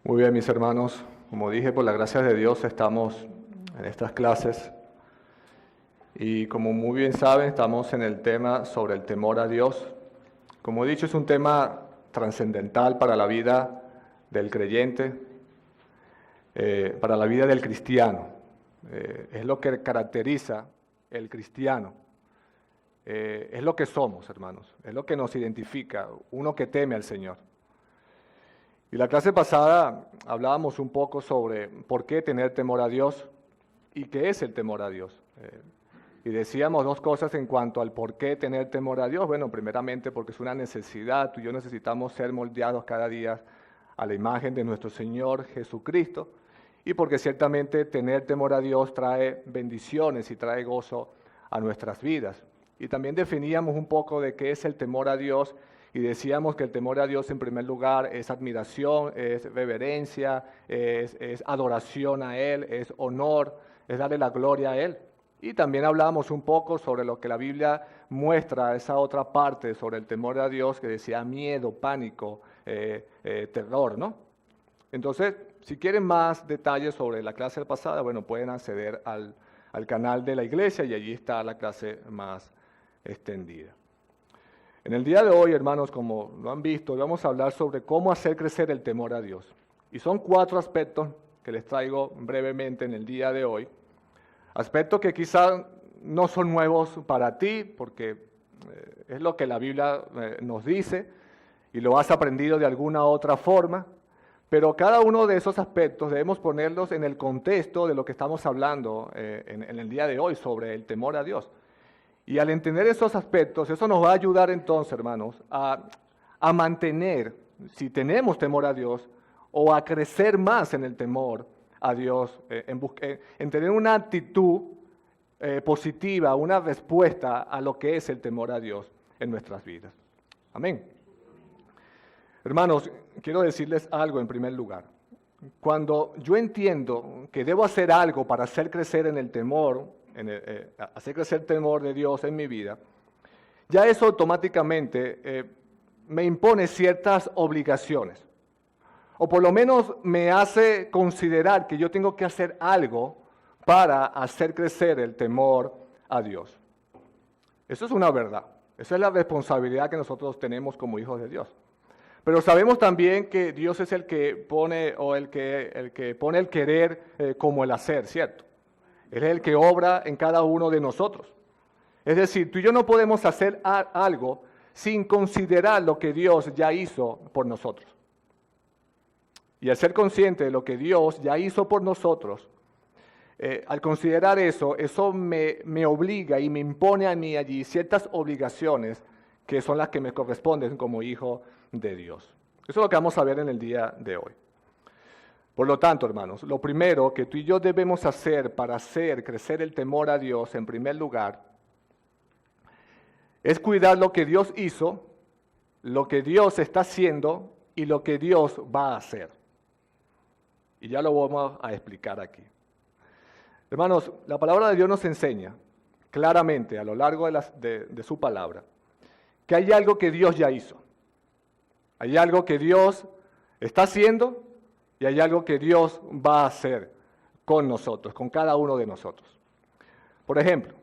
Muy bien, mis hermanos, como dije, por la gracia de Dios estamos en estas clases y como muy bien saben, estamos en el tema sobre el temor a Dios. Como he dicho, es un tema trascendental para la vida del creyente, para la vida del cristiano. Es lo que caracteriza el cristiano. Es lo que somos, hermanos, es lo que nos identifica, uno que teme al Señor. Y la clase pasada hablábamos un poco sobre por qué tener temor a Dios y qué es el temor a Dios. Y decíamos dos cosas en cuanto al por qué tener temor a Dios. Bueno, primeramente porque es una necesidad, tú y yo necesitamos ser moldeados cada día a la imagen de nuestro Señor Jesucristo. Y porque ciertamente tener temor a Dios trae bendiciones y trae gozo a nuestras vidas. Y también definíamos un poco de qué es el temor a Dios. Y decíamos que el temor a Dios en primer lugar es admiración, es reverencia, es adoración a Él, es honor, es darle la gloria a Él. Y también hablábamos un poco sobre lo que la Biblia muestra, esa otra parte sobre el temor a Dios que decía miedo, pánico, terror, ¿no? Entonces, si quieren más detalles sobre la clase pasada, bueno, pueden acceder al canal de la iglesia y allí está la clase más extendida. En el día de hoy, hermanos, como lo han visto, vamos a hablar sobre cómo hacer crecer el temor a Dios. Y son 4 aspectos que les traigo brevemente en el día de hoy. Aspectos que quizás no son nuevos para ti, porque es lo que la Biblia nos dice y lo has aprendido de alguna otra forma. Pero cada uno de esos aspectos debemos ponerlos en el contexto de lo que estamos hablando en el día de hoy sobre el temor a Dios. Y al entender esos aspectos, eso nos va a ayudar entonces, hermanos, a mantener, si tenemos temor a Dios, o a crecer más en el temor a Dios, en tener una actitud positiva, una respuesta a lo que es el temor a Dios en nuestras vidas. Amén. Hermanos, quiero decirles algo en primer lugar. Cuando yo entiendo que debo hacer algo para hacer crecer en el temor, hacer crecer el temor de Dios en mi vida, ya eso automáticamente me impone ciertas obligaciones, o por lo menos me hace considerar que yo tengo que hacer algo para hacer crecer el temor a Dios. Eso es una verdad, esa es la responsabilidad que nosotros tenemos como hijos de Dios. Pero sabemos también que Dios es el que pone, o el que pone el querer como el hacer, ¿cierto? Él es el que obra en cada uno de nosotros. Es decir, tú y yo no podemos hacer algo sin considerar lo que Dios ya hizo por nosotros. Y al ser consciente de lo que Dios ya hizo por nosotros, al considerar eso me obliga y me impone a mí allí ciertas obligaciones que son las que me corresponden como hijo de Dios. Eso es lo que vamos a ver en el día de hoy. Por lo tanto, hermanos, lo primero que tú y yo debemos hacer para hacer crecer el temor a Dios, en primer lugar, es cuidar lo que Dios hizo, lo que Dios está haciendo y lo que Dios va a hacer. Y ya lo vamos a explicar aquí. Hermanos, la palabra de Dios nos enseña claramente a lo largo de su palabra que hay algo que Dios ya hizo. Hay algo que Dios está haciendo y hay algo que Dios va a hacer con nosotros, con cada uno de nosotros. Por ejemplo,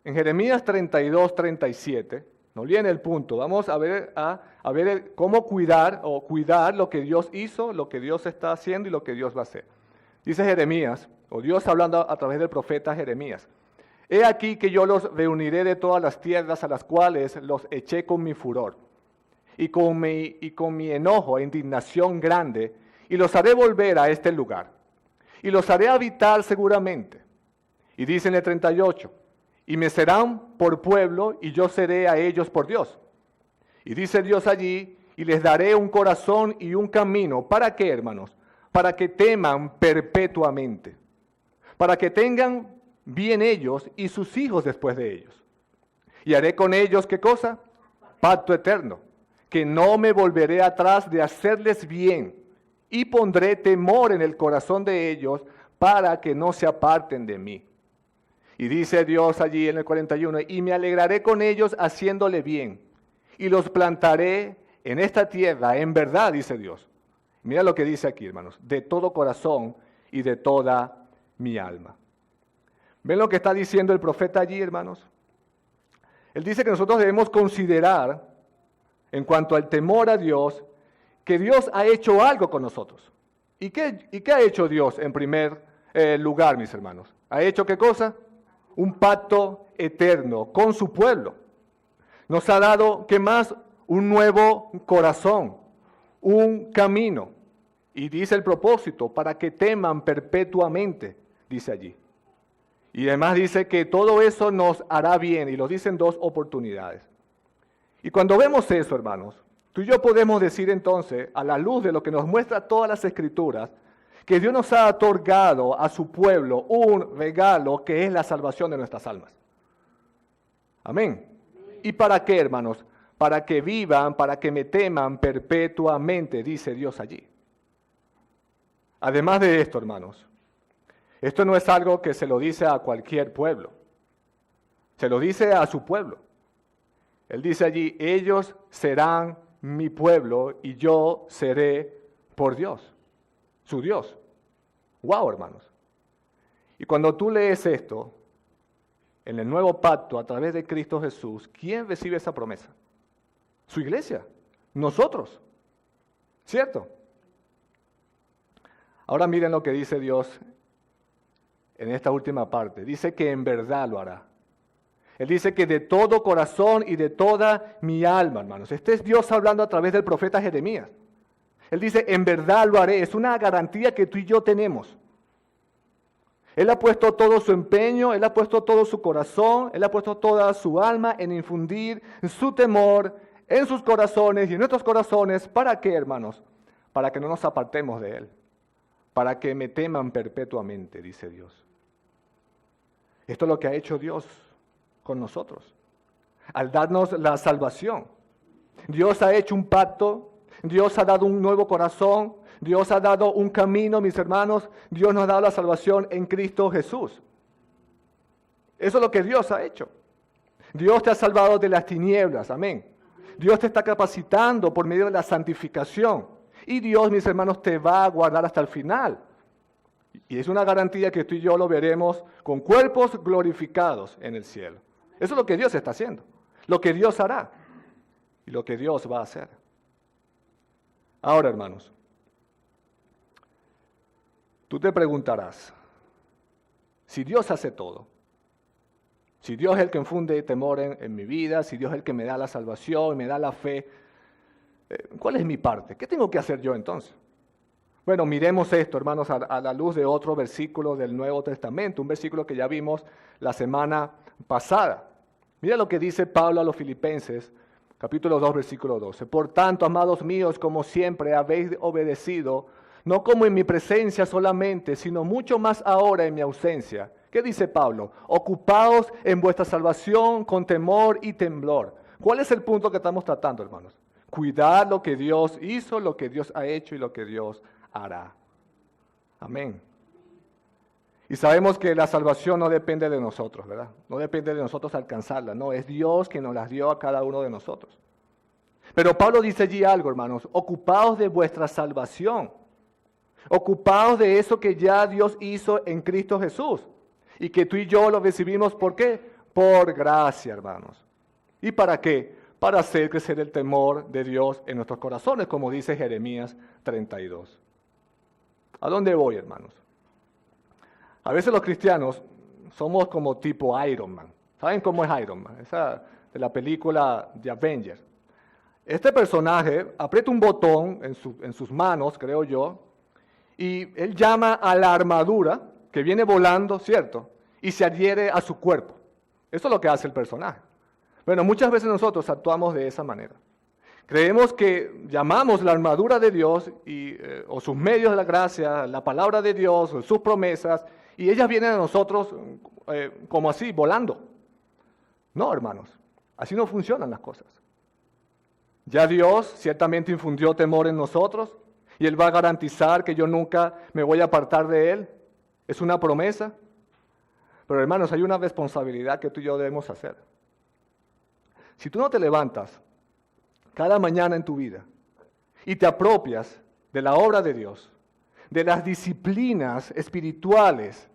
en Jeremías 32, 37, no olviden el punto, vamos a ver cómo cuidar lo que Dios hizo, lo que Dios está haciendo y lo que Dios va a hacer. Dice Jeremías, o Dios hablando a través del profeta Jeremías: he aquí que yo los reuniré de todas las tierras a las cuales los eché con mi furor y con mi enojo e indignación grande, y los haré volver a este lugar, y los haré habitar seguramente. Y dice en el 38, y me serán por pueblo, y yo seré a ellos por Dios. Y dice Dios allí, y les daré un corazón y un camino. ¿Para qué, hermanos? Para que teman perpetuamente, para que tengan bien ellos y sus hijos después de ellos. Y haré con ellos, ¿qué cosa? Pacto eterno, que no me volveré atrás de hacerles bien, y pondré temor en el corazón de ellos para que no se aparten de mí. Y dice Dios allí en el 41, y me alegraré con ellos haciéndole bien, y los plantaré en esta tierra, en verdad, dice Dios, Mira lo que dice aquí, hermanos, de todo corazón y de toda mi alma. ¿Ven lo que está diciendo el profeta allí, hermanos? Él dice que nosotros debemos considerar, en cuanto al temor a Dios, que Dios ha hecho algo con nosotros. ¿Y qué ha hecho Dios en primer lugar, mis hermanos? ¿Ha hecho qué cosa? Un pacto eterno con su pueblo. Nos ha dado, ¿qué más? Un nuevo corazón, un camino. Y dice el propósito, para que teman perpetuamente, dice allí. Y además dice que todo eso nos hará bien, y lo dicen dos oportunidades. Y cuando vemos eso, hermanos, tú y yo podemos decir entonces, a la luz de lo que nos muestra todas las Escrituras, que Dios nos ha otorgado a su pueblo un regalo que es la salvación de nuestras almas. Amén. ¿Y para qué, hermanos? Para que vivan, para que me teman perpetuamente, dice Dios allí. Además de esto, hermanos, esto no es algo que se lo dice a cualquier pueblo. Se lo dice a su pueblo. Él dice allí, ellos serán mi pueblo y yo seré por Dios, su Dios. ¡Wow, hermanos! Y cuando tú lees esto, en el nuevo pacto a través de Cristo Jesús, ¿quién recibe esa promesa? Su iglesia, nosotros, ¿cierto? Ahora miren lo que dice Dios en esta última parte. Dice que en verdad lo hará. Él dice que de todo corazón y de toda mi alma, hermanos. Este es Dios hablando a través del profeta Jeremías. Él dice, en verdad lo haré. Es una garantía que tú y yo tenemos. Él ha puesto todo su empeño, Él ha puesto todo su corazón, Él ha puesto toda su alma en infundir su temor en sus corazones y en nuestros corazones. ¿Para qué, hermanos? Para que no nos apartemos de Él. Para que me teman perpetuamente, dice Dios. Esto es lo que ha hecho Dios con nosotros, al darnos la salvación. Dios ha hecho un pacto, Dios ha dado un nuevo corazón, Dios ha dado un camino, mis hermanos. Dios nos ha dado la salvación en Cristo Jesús. Eso es lo que Dios ha hecho. Dios te ha salvado de las tinieblas, amén. Dios te está capacitando por medio de la santificación. Y Dios, mis hermanos, te va a guardar hasta el final. Y es una garantía que tú y yo lo veremos con cuerpos glorificados en el cielo. Eso es lo que Dios está haciendo, lo que Dios hará y lo que Dios va a hacer. Ahora, hermanos, tú te preguntarás, si Dios hace todo, si Dios es el que infunde temor en mi vida, si Dios es el que me da la salvación, me da la fe, ¿cuál es mi parte? ¿Qué tengo que hacer yo entonces? Bueno, miremos esto, hermanos, a la luz de otro versículo del Nuevo Testamento, un versículo que ya vimos la semana pasada. Mira lo que dice Pablo a los Filipenses, capítulo 2, versículo 12. Por tanto, amados míos, como siempre habéis obedecido, no como en mi presencia solamente, sino mucho más ahora en mi ausencia. ¿Qué dice Pablo? Ocupaos en vuestra salvación con temor y temblor. ¿Cuál es el punto que estamos tratando, hermanos? Cuidar lo que Dios hizo, lo que Dios ha hecho y lo que Dios hará. Amén. Y sabemos que la salvación no depende de nosotros, ¿verdad? No depende de nosotros alcanzarla, no, es Dios quien nos las dio a cada uno de nosotros. Pero Pablo dice allí algo, hermanos, ocupaos de vuestra salvación, ocupaos de eso que ya Dios hizo en Cristo Jesús, y que tú y yo lo recibimos, ¿por qué? Por gracia, hermanos. ¿Y para qué? Para hacer crecer el temor de Dios en nuestros corazones, como dice Jeremías 32. ¿A dónde voy, hermanos? A veces los cristianos somos como tipo Iron Man. ¿Saben cómo es Iron Man? Esa de la película de Avengers. Este personaje aprieta un botón en sus manos, creo yo, y él llama a la armadura que viene volando, ¿cierto? Y se adhiere a su cuerpo. Eso es lo que hace el personaje. Bueno, muchas veces nosotros actuamos de esa manera. Creemos que llamamos la armadura de Dios o sus medios de la gracia, la palabra de Dios, o sus promesas, y ellas vienen a nosotros como así, volando. No, hermanos, así no funcionan las cosas. Ya Dios ciertamente infundió temor en nosotros y Él va a garantizar que yo nunca me voy a apartar de Él. Es una promesa. Pero hermanos, hay una responsabilidad que tú y yo debemos hacer. Si tú no te levantas cada mañana en tu vida y te apropias de la obra de Dios, de las disciplinas espirituales,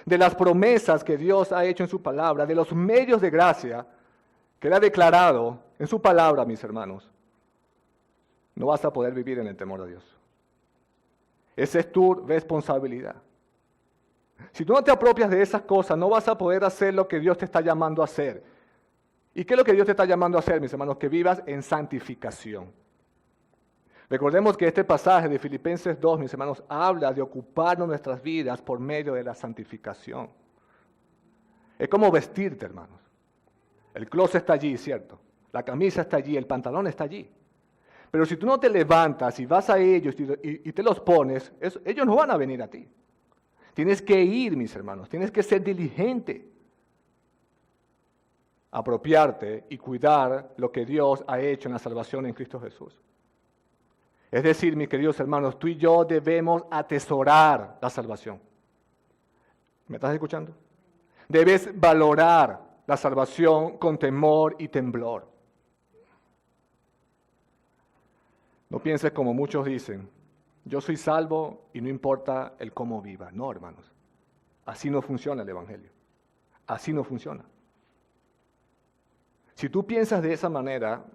de las promesas que Dios ha hecho en su palabra, de los medios de gracia que Él ha declarado en su palabra, mis hermanos, no vas a poder vivir en el temor a Dios. Esa es tu responsabilidad. Si tú no te apropias de esas cosas, no vas a poder hacer lo que Dios te está llamando a hacer. ¿Y qué es lo que Dios te está llamando a hacer, mis hermanos? Que vivas en santificación. Recordemos que este pasaje de Filipenses 2, mis hermanos, habla de ocuparnos nuestras vidas por medio de la santificación. Es como vestirte, hermanos. El closet está allí, ¿cierto? La camisa está allí, el pantalón está allí. Pero si tú no te levantas y vas a ellos y te los pones, ellos no van a venir a ti. Tienes que ir, mis hermanos, tienes que ser diligente. Apropiarte y cuidar lo que Dios ha hecho en la salvación en Cristo Jesús. Es decir, mis queridos hermanos, tú y yo debemos atesorar la salvación. ¿Me estás escuchando? Debes valorar la salvación con temor y temblor. No pienses como muchos dicen, yo soy salvo y no importa el cómo viva. No, hermanos, así no funciona el Evangelio. Así no funciona. Si tú piensas de esa manera,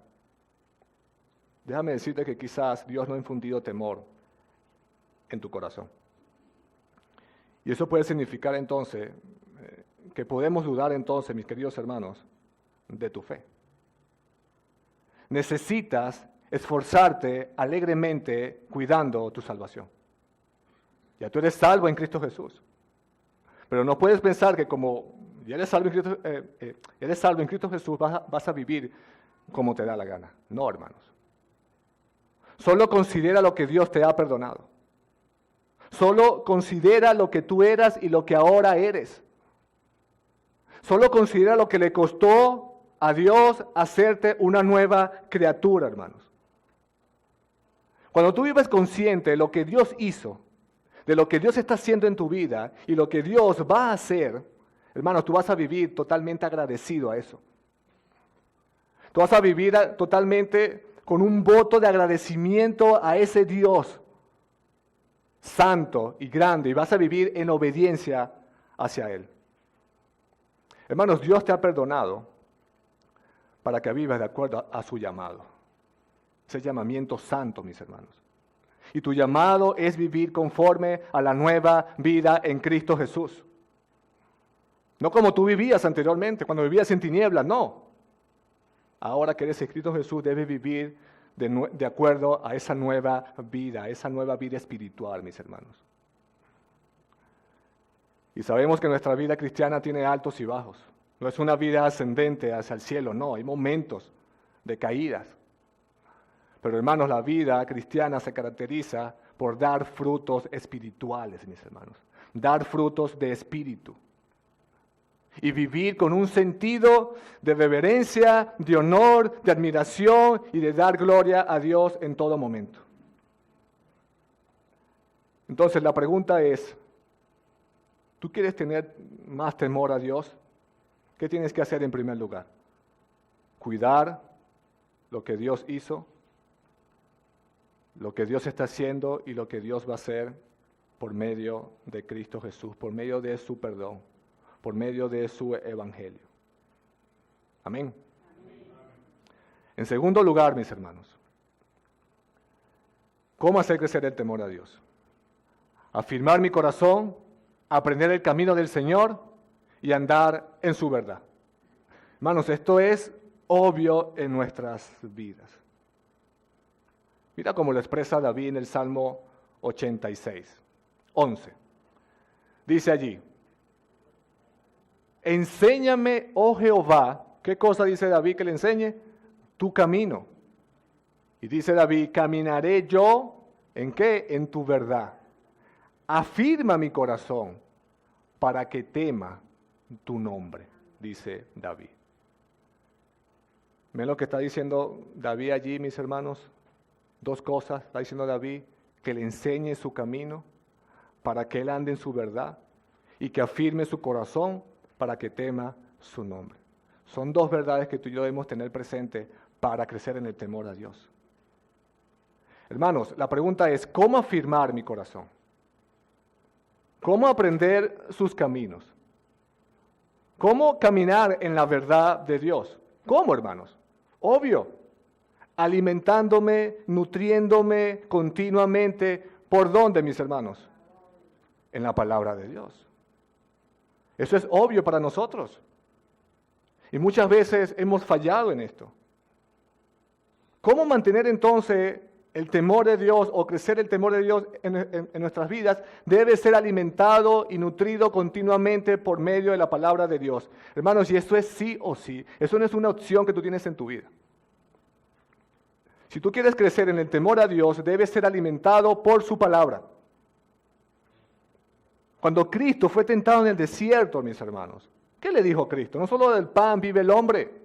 déjame decirte que quizás Dios no ha infundido temor en tu corazón. Y eso puede significar entonces que podemos dudar entonces, mis queridos hermanos, de tu fe. Necesitas esforzarte alegremente cuidando tu salvación. Ya tú eres salvo en Cristo Jesús. Pero no puedes pensar que como ya eres salvo en Cristo Jesús vas a vivir como te da la gana. No, hermanos. Solo considera lo que Dios te ha perdonado. Solo considera lo que tú eras y lo que ahora eres. Solo considera lo que le costó a Dios hacerte una nueva criatura, hermanos. Cuando tú vives consciente de lo que Dios hizo, de lo que Dios está haciendo en tu vida y lo que Dios va a hacer, hermanos, tú vas a vivir totalmente agradecido a eso. Tú vas a vivir totalmente con un voto de agradecimiento a ese Dios santo y grande y vas a vivir en obediencia hacia Él. Hermanos, Dios te ha perdonado para que vivas de acuerdo a su llamado. Ese llamamiento santo, mis hermanos. Y tu llamado es vivir conforme a la nueva vida en Cristo Jesús. No como tú vivías anteriormente, cuando vivías en tinieblas, no. Ahora que eres en Cristo Jesús, debes vivir de acuerdo a esa nueva vida espiritual, mis hermanos. Y sabemos que nuestra vida cristiana tiene altos y bajos. No es una vida ascendente hacia el cielo, no. Hay momentos de caídas. Pero hermanos, la vida cristiana se caracteriza por dar frutos espirituales, mis hermanos. Dar frutos de espíritu. Y vivir con un sentido de reverencia, de honor, de admiración y de dar gloria a Dios en todo momento. Entonces la pregunta es, ¿tú quieres tener más temor a Dios? ¿Qué tienes que hacer en primer lugar? Cuidar lo que Dios hizo, lo que Dios está haciendo y lo que Dios va a hacer por medio de Cristo Jesús, por medio de su perdón, por medio de su evangelio. Amén. En segundo lugar, mis hermanos, ¿cómo hacer crecer el temor a Dios? Afirmar mi corazón, aprender el camino del Señor y andar en su verdad. Hermanos, esto es obvio en nuestras vidas. Mira cómo lo expresa David en el Salmo 86, 11. Dice allí, enséñame, oh Jehová, ¿qué cosa dice David que le enseñe? Tu camino. Y dice David, caminaré yo, ¿en qué? En tu verdad. Afirma mi corazón para que tema tu nombre, dice David. ¿Ven lo que está diciendo David allí, mis hermanos? Dos cosas, está diciendo David, que le enseñe su camino para que él ande en su verdad y que afirme su corazón para que tema su nombre. Son dos verdades que tú y yo debemos tener presente para crecer en el temor a Dios. Hermanos, la pregunta es, ¿cómo afirmar mi corazón? ¿Cómo aprender sus caminos? ¿Cómo caminar en la verdad de Dios? ¿Cómo, hermanos? Obvio, alimentándome, nutriéndome continuamente. ¿Por dónde, mis hermanos? En la palabra de Dios. Eso es obvio para nosotros. Y muchas veces hemos fallado en esto. ¿Cómo mantener entonces el temor de Dios o crecer el temor de Dios en nuestras vidas? Debe ser alimentado y nutrido continuamente por medio de la palabra de Dios. Hermanos, y esto es sí o sí. Eso no es una opción que tú tienes en tu vida. Si tú quieres crecer en el temor a Dios, debe ser alimentado por su palabra. Cuando Cristo fue tentado en el desierto, mis hermanos, ¿qué le dijo Cristo? No solo del pan vive el hombre,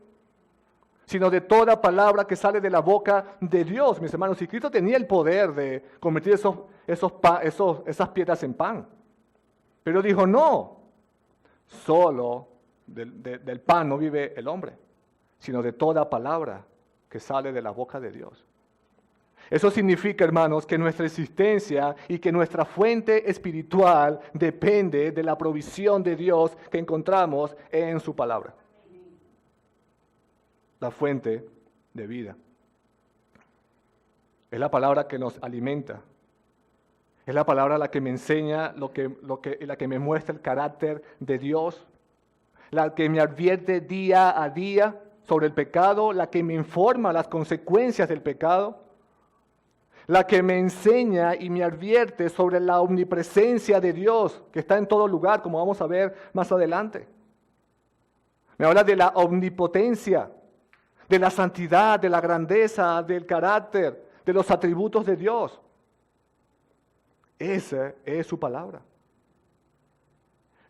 sino de toda palabra que sale de la boca de Dios, mis hermanos. Y Cristo tenía el poder de convertir esas piedras en pan. Pero dijo, no, solo del pan no vive el hombre, sino de toda palabra que sale de la boca de Dios. Eso significa, hermanos, que nuestra existencia y que nuestra fuente espiritual depende de la provisión de Dios que encontramos en su palabra. La fuente de vida. Es la palabra que nos alimenta. Es la palabra la que me enseña la que me muestra el carácter de Dios, la que me advierte día a día sobre el pecado, la que me informa las consecuencias del pecado, la que me enseña y me advierte sobre la omnipresencia de Dios, que está en todo lugar, como vamos a ver más adelante. Me habla de la omnipotencia, de la santidad, de la grandeza, del carácter, de los atributos de Dios. Esa es su palabra.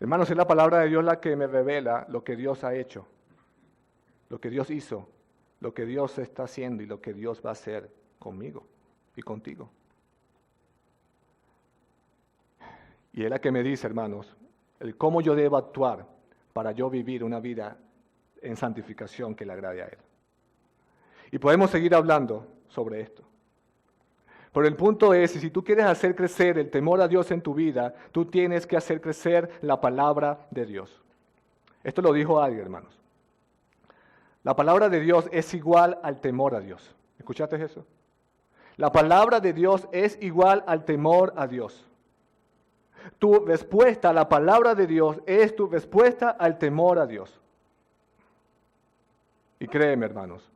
Hermanos, es la palabra de Dios la que me revela lo que Dios ha hecho, lo que Dios hizo, lo que Dios está haciendo y lo que Dios va a hacer conmigo y contigo. Y es la que me dice, hermanos, el cómo yo debo actuar para yo vivir una vida en santificación que le agrade a Él. Y podemos seguir hablando sobre esto. Pero el punto es, si tú quieres hacer crecer el temor a Dios en tu vida, tú tienes que hacer crecer la palabra de Dios. Esto lo dijo alguien, hermanos. La palabra de Dios es igual al temor a Dios. ¿Escuchaste eso? La palabra de Dios es igual al temor a Dios. Tu respuesta a la palabra de Dios es tu respuesta al temor a Dios. Y créeme, hermanos,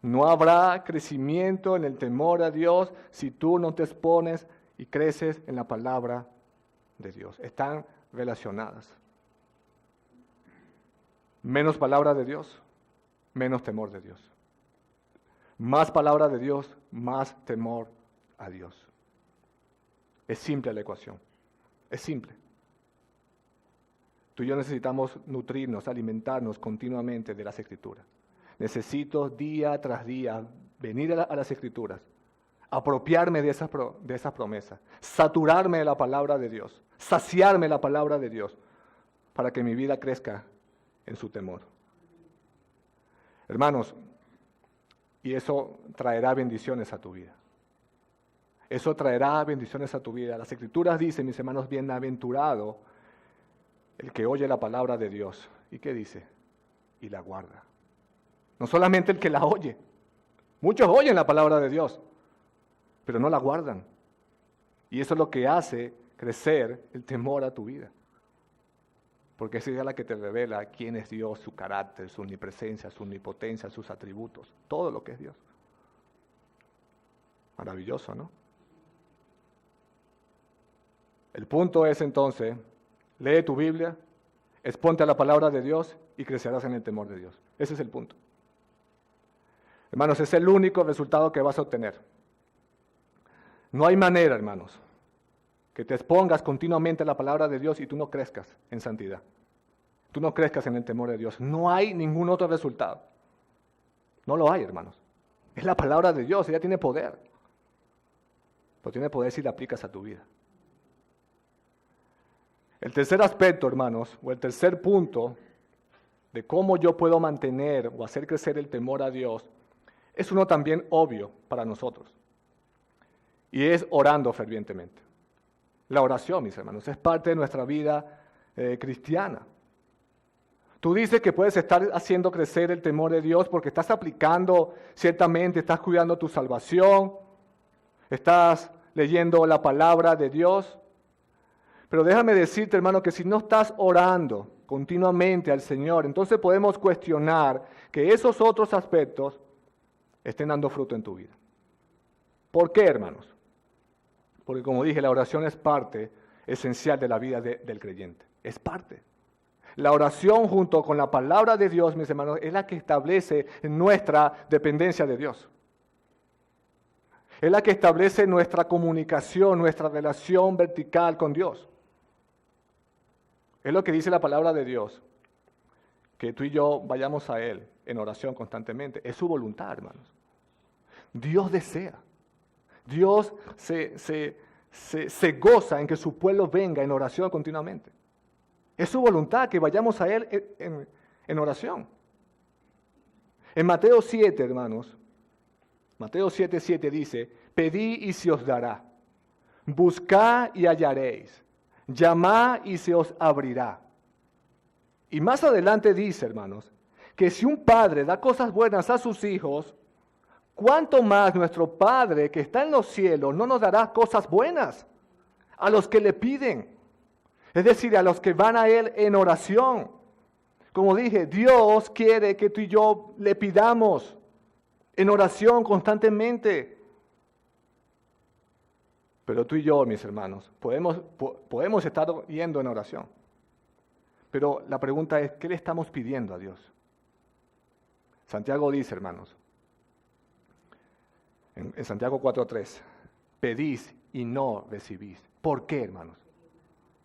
no habrá crecimiento en el temor a Dios si tú no te expones y creces en la palabra de Dios. Están relacionadas. Menos palabra de Dios, menos temor de Dios. Más palabra de Dios, más temor a Dios. Es simple la ecuación. Es simple. Tú y yo necesitamos nutrirnos, alimentarnos continuamente de las Escrituras. Necesito día tras día venir a las Escrituras, apropiarme de esas promesas, saturarme de la palabra de Dios, saciarme de la palabra de Dios, para que mi vida crezca en su temor. Hermanos, y eso traerá bendiciones a tu vida. Eso traerá bendiciones a tu vida. Las Escrituras dicen, mis hermanos, bienaventurado el que oye la palabra de Dios. ¿Y qué dice? Y la guarda. No solamente el que la oye. Muchos oyen la palabra de Dios, pero no la guardan. Y eso es lo que hace crecer el temor a tu vida. Porque esa es la que te revela quién es Dios, su carácter, su omnipresencia, su omnipotencia, sus atributos, todo lo que es Dios. Maravilloso, ¿no? El punto es entonces, lee tu Biblia, exponte a la palabra de Dios y crecerás en el temor de Dios. Ese es el punto. Hermanos, es el único resultado que vas a obtener. No hay manera, hermanos, que te expongas continuamente a la palabra de Dios y tú no crezcas en santidad. Tú no crezcas en el temor de Dios. No hay ningún otro resultado. No lo hay, hermanos. Es la palabra de Dios, ella tiene poder. Pero tiene poder si la aplicas a tu vida. El tercer aspecto, hermanos, o el tercer punto de cómo yo puedo mantener o hacer crecer el temor a Dios, es uno también obvio para nosotros. y es orando fervientemente. La oración, mis hermanos, es parte de nuestra vida cristiana. Tú dices que puedes estar haciendo crecer el temor de Dios porque estás aplicando ciertamente, estás cuidando tu salvación, estás leyendo la palabra de Dios. Pero déjame decirte, hermano, que si no estás orando continuamente al Señor, entonces podemos cuestionar que esos otros aspectos estén dando fruto en tu vida. ¿Por qué, hermanos? Porque como dije, la oración es parte esencial de la vida del creyente. Es parte. La oración junto con la palabra de Dios, mis hermanos, es la que establece nuestra dependencia de Dios. Es la que establece nuestra comunicación, nuestra relación vertical con Dios. Es lo que dice la palabra de Dios, que tú y yo vayamos a Él en oración constantemente. Es su voluntad, hermanos. Dios desea. Dios se goza en que su pueblo venga en oración continuamente. Es su voluntad que vayamos a Él en oración. En Mateo 7, hermanos, Mateo 7:7 dice, pedid y se os dará, buscad y hallaréis, llamad y se os abrirá. Y más adelante dice, hermanos, que si un padre da cosas buenas a sus hijos, ¿cuánto más nuestro Padre que está en los cielos no nos dará cosas buenas a los que le piden? Es decir, a los que van a Él en oración. Como dije, Dios quiere que tú y yo le pidamos en oración constantemente. Pero tú y yo, mis hermanos, podemos estar yendo en oración. Pero la pregunta es, ¿qué le estamos pidiendo a Dios? Santiago dice, hermanos, en Santiago 4:3, pedís y no recibís. ¿Por qué, hermanos?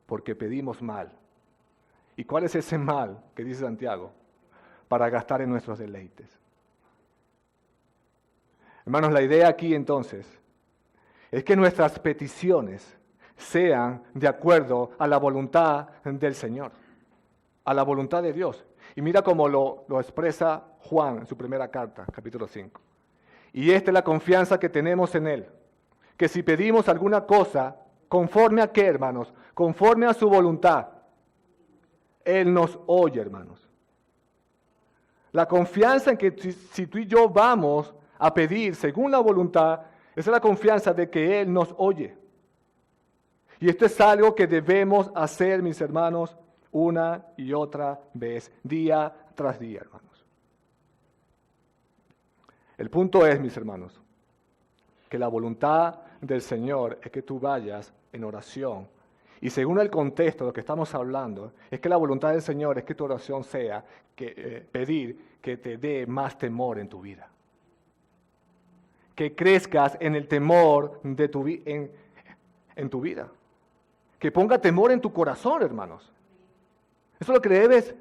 Porque pedimos mal. ¿Y cuál es ese mal que dice Santiago? Para gastar en nuestros deleites. Hermanos, la idea aquí entonces es que nuestras peticiones sean de acuerdo a la voluntad del Señor, a la voluntad de Dios. Y mira cómo lo expresa Juan en su primera carta, capítulo 5. Y esta es la confianza que tenemos en Él, que si pedimos alguna cosa, ¿conforme a qué, hermanos? Conforme a su voluntad, Él nos oye, hermanos. La confianza en que si tú y yo vamos a pedir según la voluntad, esa es la confianza de que Él nos oye. Y esto es algo que debemos hacer, mis hermanos, una y otra vez, día tras día, hermanos. El punto es, mis hermanos, que la voluntad del Señor es que tú vayas en oración. Y según el contexto de lo que estamos hablando, es que la voluntad del Señor es que tu oración sea pedir que te dé más temor en tu vida. Que crezcas en el temor de en tu vida. Que ponga temor en tu corazón, hermanos. Eso es lo que debes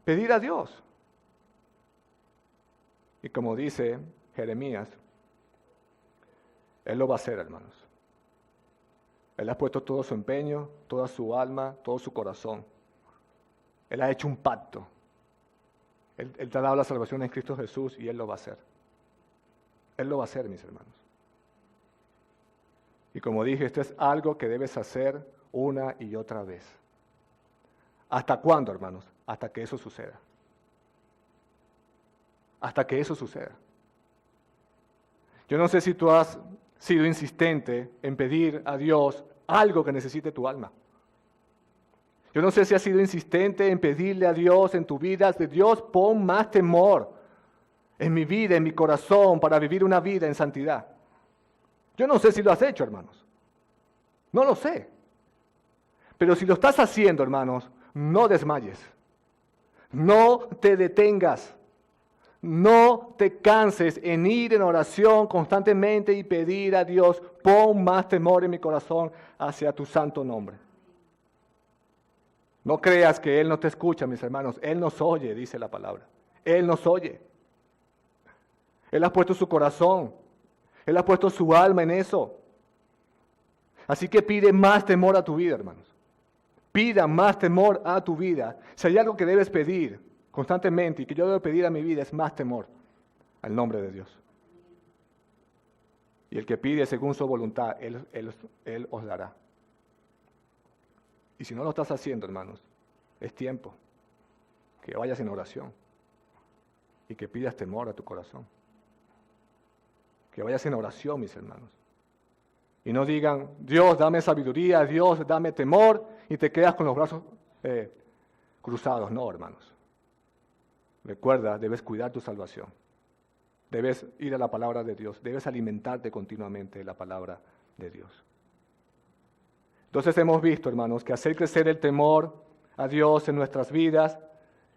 pedir a Dios. Y como dice Jeremías, Él lo va a hacer, hermanos. Él ha puesto todo su empeño, toda su alma, todo su corazón. Él ha hecho un pacto. Él te ha dado la salvación en Cristo Jesús y Él lo va a hacer. Él lo va a hacer, mis hermanos. Y como dije, esto es algo que debes hacer una y otra vez. ¿Hasta cuándo, hermanos? Hasta que eso suceda. Hasta que eso suceda. Yo no sé si tú has sido insistente en pedir a Dios algo que necesite tu alma. Yo no sé si has sido insistente en pedirle a Dios en tu vida, de Dios, pon más temor en mi vida, en mi corazón, para vivir una vida en santidad. Yo no sé si lo has hecho, hermanos. No lo sé. Pero si lo estás haciendo, hermanos, no desmayes. No te detengas. No te canses en ir en oración constantemente y pedir a Dios, pon más temor en mi corazón hacia tu santo nombre. No creas que Él no te escucha, mis hermanos. Él nos oye, dice la palabra. Él nos oye. Él ha puesto su corazón. Él ha puesto su alma en eso. Así que pide más temor a tu vida, hermanos. Pida más temor a tu vida. Si hay algo que debes pedir constantemente y que yo debo pedir a mi vida, es más temor al nombre de Dios. Y el que pide según su voluntad, Él os dará. Y si no lo estás haciendo, hermanos, es tiempo que vayas en oración y que pidas temor a tu corazón. Que vayas en oración, mis hermanos. Y no digan, Dios, dame sabiduría, Dios, dame temor, y te quedas con los brazos cruzados. No, hermanos. Recuerda, debes cuidar tu salvación. Debes ir a la palabra de Dios. Debes alimentarte continuamente de la palabra de Dios. Entonces hemos visto, hermanos, que hacer crecer el temor a Dios en nuestras vidas,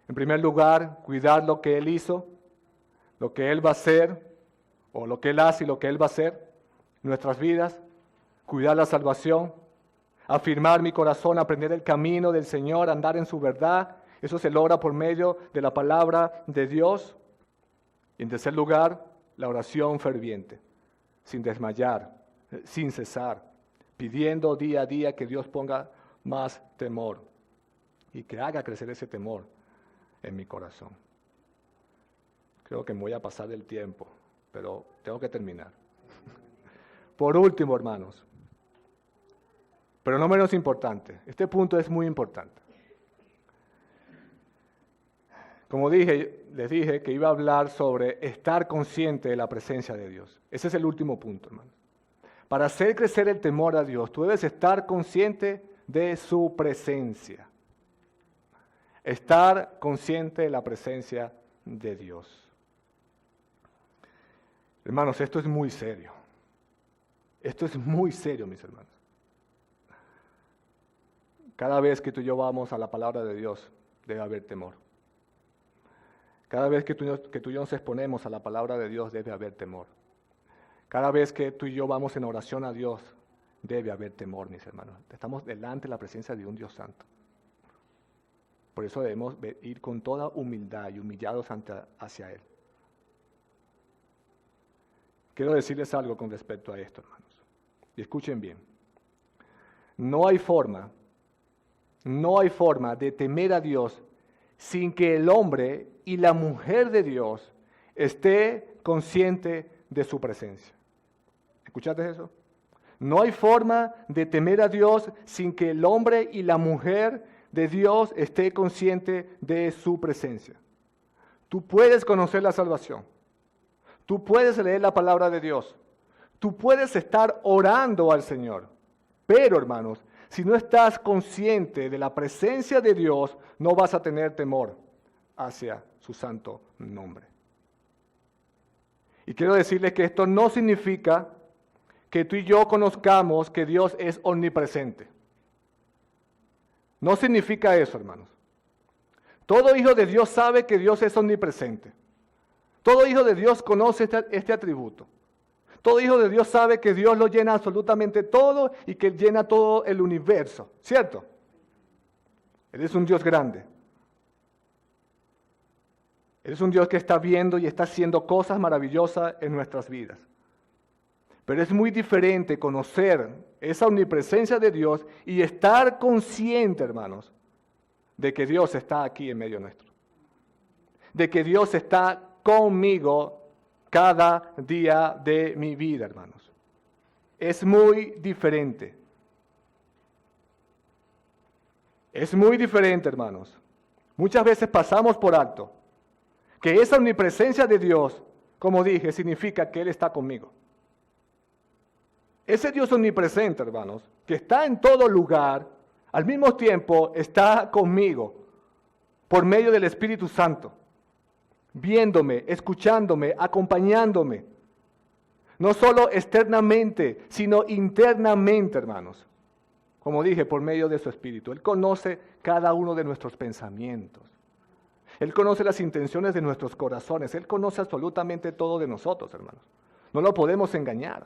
en primer lugar, cuidar lo que Él hizo, lo que Él va a hacer, o lo que Él hace y lo que Él va a hacer en nuestras vidas, cuidar la salvación, afirmar mi corazón, aprender el camino del Señor, andar en su verdad. Eso se logra por medio de la palabra de Dios. Y en tercer lugar, la oración ferviente, sin desmayar, sin cesar, pidiendo día a día que Dios ponga más temor y que haga crecer ese temor en mi corazón. Creo que me voy a pasar del tiempo, pero tengo que terminar. Por último, hermanos, pero no menos importante, este punto es muy importante. Como les dije que iba a hablar sobre estar consciente de la presencia de Dios. Ese es el último punto, hermanos. Para hacer crecer el temor a Dios, tú debes estar consciente de su presencia. Estar consciente de la presencia de Dios. Hermanos, esto es muy serio. Esto es muy serio, mis hermanos. Cada vez que tú y yo vamos a la palabra de Dios, debe haber temor. Cada vez que tú y yo nos exponemos a la palabra de Dios, debe haber temor. Cada vez que tú y yo vamos en oración a Dios, debe haber temor, mis hermanos. Estamos delante de la presencia de un Dios santo. Por eso debemos ir con toda humildad y humillados hacia Él. Quiero decirles algo con respecto a esto, hermanos. Y escuchen bien. No hay forma de temer a Dios sin que el hombre y la mujer de Dios esté consciente de su presencia. ¿Escuchaste eso? No hay forma de temer a Dios sin que el hombre y la mujer de Dios esté consciente de su presencia. Tú puedes conocer la salvación. Tú puedes leer la palabra de Dios. Tú puedes estar orando al Señor. Pero, hermanos, si no estás consciente de la presencia de Dios, no vas a tener temor hacia su santo nombre. Y quiero decirles que esto no significa que tú y yo conozcamos que Dios es omnipresente. No significa eso, hermanos. Todo hijo de Dios sabe que Dios es omnipresente. Todo hijo de Dios conoce este atributo. Todo hijo de Dios sabe que Dios lo llena absolutamente todo y que llena todo el universo, ¿cierto? Él es un Dios grande. Él es un Dios que está viendo y está haciendo cosas maravillosas en nuestras vidas. Pero es muy diferente conocer esa omnipresencia de Dios y estar consciente, hermanos, de que Dios está aquí en medio nuestro. De que Dios está conmigo cada día de mi vida, hermanos. Es muy diferente. Es muy diferente, hermanos. Muchas veces pasamos por alto que esa omnipresencia de Dios, como dije, significa que Él está conmigo. Ese Dios omnipresente, hermanos, que está en todo lugar, al mismo tiempo está conmigo por medio del Espíritu Santo, viéndome, escuchándome, acompañándome. No solo externamente, sino internamente, hermanos. Como dije, por medio de su Espíritu. Él conoce cada uno de nuestros pensamientos. Él conoce las intenciones de nuestros corazones. Él conoce absolutamente todo de nosotros, hermanos. No lo podemos engañar.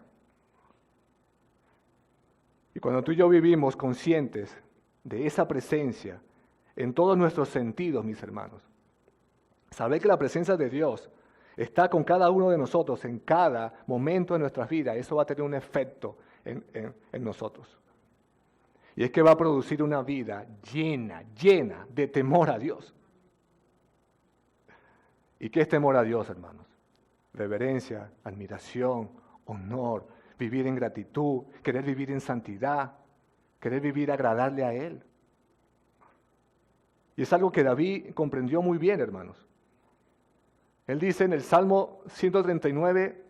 Y cuando tú y yo vivimos conscientes de esa presencia en todos nuestros sentidos, mis hermanos, saber que la presencia de Dios está con cada uno de nosotros en cada momento de nuestras vidas, eso va a tener un efecto en nosotros. Y es que va a producir una vida llena de temor a Dios. ¿Y qué es temor a Dios, hermanos? Reverencia, admiración, honor, vivir en gratitud, querer vivir en santidad, querer vivir agradarle a Él. Y es algo que David comprendió muy bien, hermanos. Él dice en el Salmo 139,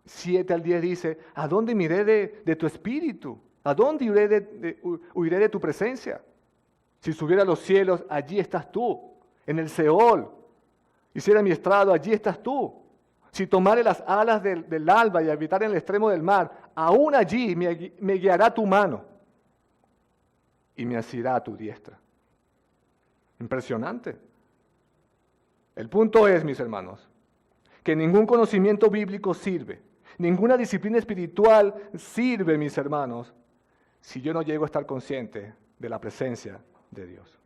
7 al 10, dice, ¿a dónde miré de tu espíritu? ¿A dónde huiré de tu presencia? Si subiera a los cielos, allí estás tú. En el Seol, hiciera mi estrado, allí estás tú. Si tomare las alas del alba y habitar en el extremo del mar, aún allí me guiará tu mano y me asirá a tu diestra. Impresionante. El punto es, mis hermanos, que ningún conocimiento bíblico sirve, ninguna disciplina espiritual sirve, mis hermanos, si yo no llego a estar consciente de la presencia de Dios.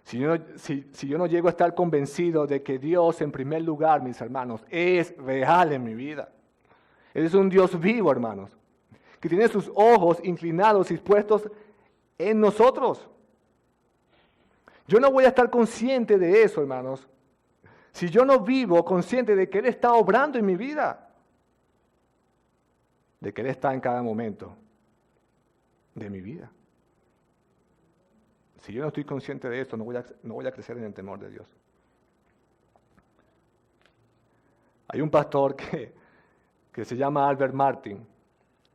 Si yo no llego a estar convencido de que Dios, en primer lugar, mis hermanos, es real en mi vida. Él es un Dios vivo, hermanos, que tiene sus ojos inclinados y puestos en nosotros. Yo no voy a estar consciente de eso, hermanos, si yo no vivo consciente de que Él está obrando en mi vida, de que Él está en cada momento de mi vida. Si yo no estoy consciente de esto, no voy a crecer en el temor de Dios. Hay un pastor que se llama Albert Martin,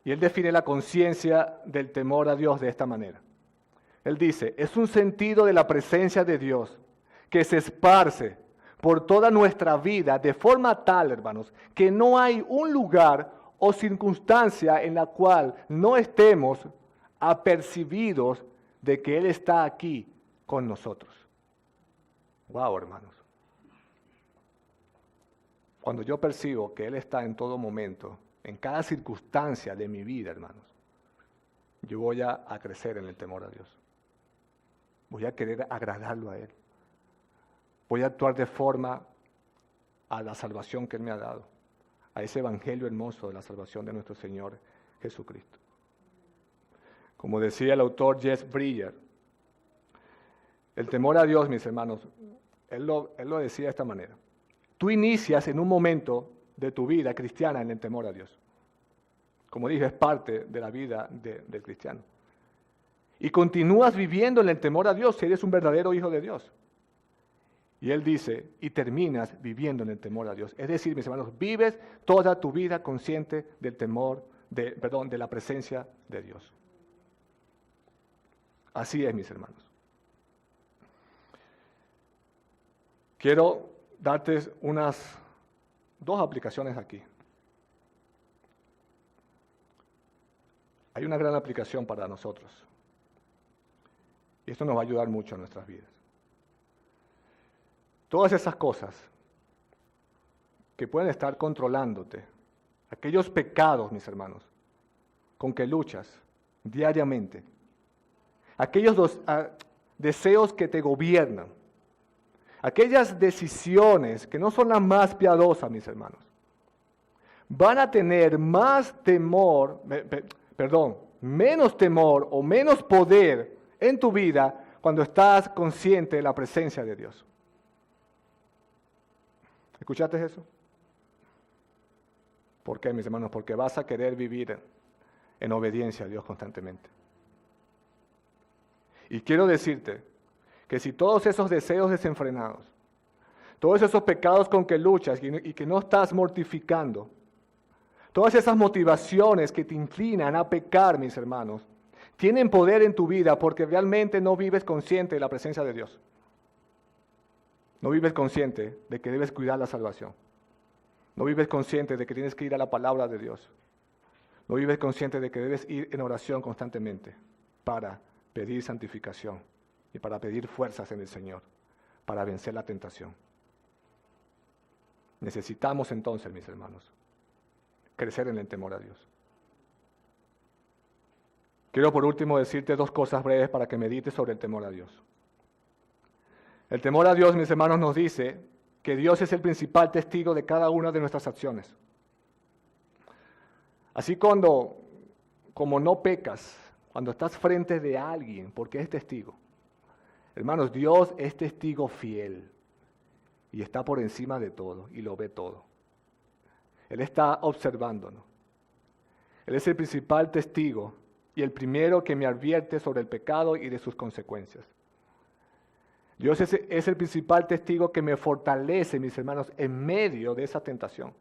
y él define la conciencia del temor a Dios de esta manera. Él dice, es un sentido de la presencia de Dios que se esparce por toda nuestra vida de forma tal, hermanos, que no hay un lugar o circunstancia en la cual no estemos apercibidos de que Él está aquí con nosotros. Wow, hermanos. Cuando yo percibo que Él está en todo momento, en cada circunstancia de mi vida, hermanos, yo voy a crecer en el temor a Dios. Voy a querer agradarlo a Él. Voy a actuar de forma a la salvación que Él me ha dado, a ese evangelio hermoso de la salvación de nuestro Señor Jesucristo. Como decía el autor Jess Breyer, el temor a Dios, mis hermanos, él lo decía de esta manera. Tú inicias en un momento de tu vida cristiana en el temor a Dios. Como dije, es parte de la vida del cristiano. Y continúas viviendo en el temor a Dios si eres un verdadero hijo de Dios. Y él dice, y terminas viviendo en el temor a Dios. Es decir, mis hermanos, vives toda tu vida consciente del temor, de la presencia de Dios. Así es, mis hermanos. Quiero darte unas 2 aplicaciones aquí. Hay una gran aplicación para nosotros. Y esto nos va a ayudar mucho en nuestras vidas. Todas esas cosas que pueden estar controlándote, aquellos pecados, mis hermanos, con que luchas diariamente, aquellos deseos que te gobiernan, aquellas decisiones que no son las más piadosas, mis hermanos, van a tener menos temor o menos poder en tu vida cuando estás consciente de la presencia de Dios. ¿Escuchaste eso? ¿Por qué, mis hermanos? Porque vas a querer vivir en obediencia a Dios constantemente. Y quiero decirte que si todos esos deseos desenfrenados, todos esos pecados con que luchas y que no estás mortificando, todas esas motivaciones que te inclinan a pecar, mis hermanos, tienen poder en tu vida porque realmente no vives consciente de la presencia de Dios. No vives consciente de que debes cuidar la salvación. No vives consciente de que tienes que ir a la palabra de Dios. No vives consciente de que debes ir en oración constantemente para pedir santificación y para pedir fuerzas en el Señor, para vencer la tentación. Necesitamos entonces, mis hermanos, crecer en el temor a Dios. Quiero por último decirte 2 cosas breves para que medites sobre el temor a Dios. El temor a Dios, mis hermanos, nos dice que Dios es el principal testigo de cada una de nuestras acciones. Así como no pecas, cuando estás frente de alguien, porque es testigo. Hermanos, Dios es testigo fiel y está por encima de todo y lo ve todo. Él está observándonos. Él es el principal testigo y el primero que me advierte sobre el pecado y de sus consecuencias. Dios es el principal testigo que me fortalece, mis hermanos, en medio de esa tentación.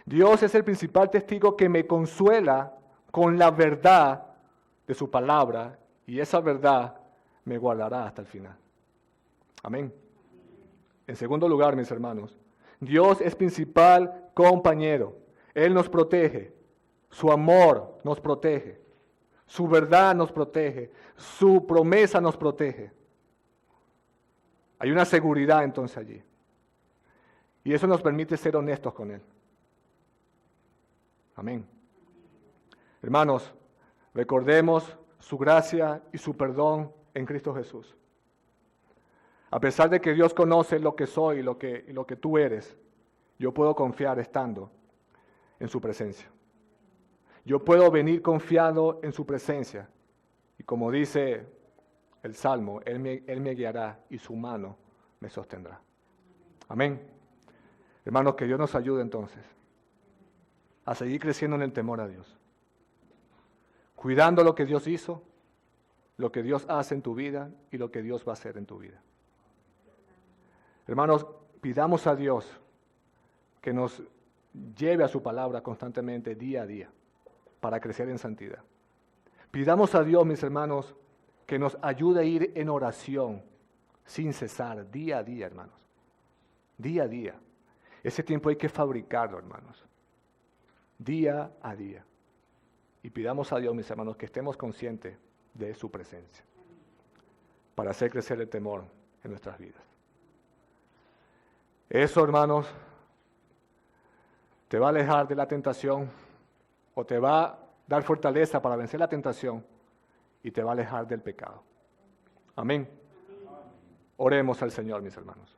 Dios es el principal testigo que me consuela con la verdad de su palabra, y esa verdad me guardará hasta el final. Amén. En segundo lugar, mis hermanos, Dios es principal compañero. Él nos protege. Su amor nos protege. Su verdad nos protege. Su promesa nos protege. Hay una seguridad entonces allí. Y eso nos permite ser honestos con Él. Amén. Hermanos, recordemos su gracia y su perdón en Cristo Jesús. A pesar de que Dios conoce lo que soy y lo que tú eres, yo puedo confiar estando en su presencia. Yo puedo venir confiado en su presencia. Y como dice el Salmo, Él me guiará y su mano me sostendrá. Amén. Hermanos, que Dios nos ayude entonces a seguir creciendo en el temor a Dios. Cuidando lo que Dios hizo, lo que Dios hace en tu vida y lo que Dios va a hacer en tu vida. Hermanos, pidamos a Dios que nos lleve a su palabra constantemente, día a día, para crecer en santidad. Pidamos a Dios, mis hermanos, que nos ayude a ir en oración sin cesar, día a día, hermanos. Día a día. Ese tiempo hay que fabricarlo, hermanos. Día a día. Y pidamos a Dios, mis hermanos, que estemos conscientes de su presencia para hacer crecer el temor en nuestras vidas. Eso, hermanos, te va a alejar de la tentación o te va a dar fortaleza para vencer la tentación y te va a alejar del pecado. Amén. Oremos al Señor, mis hermanos.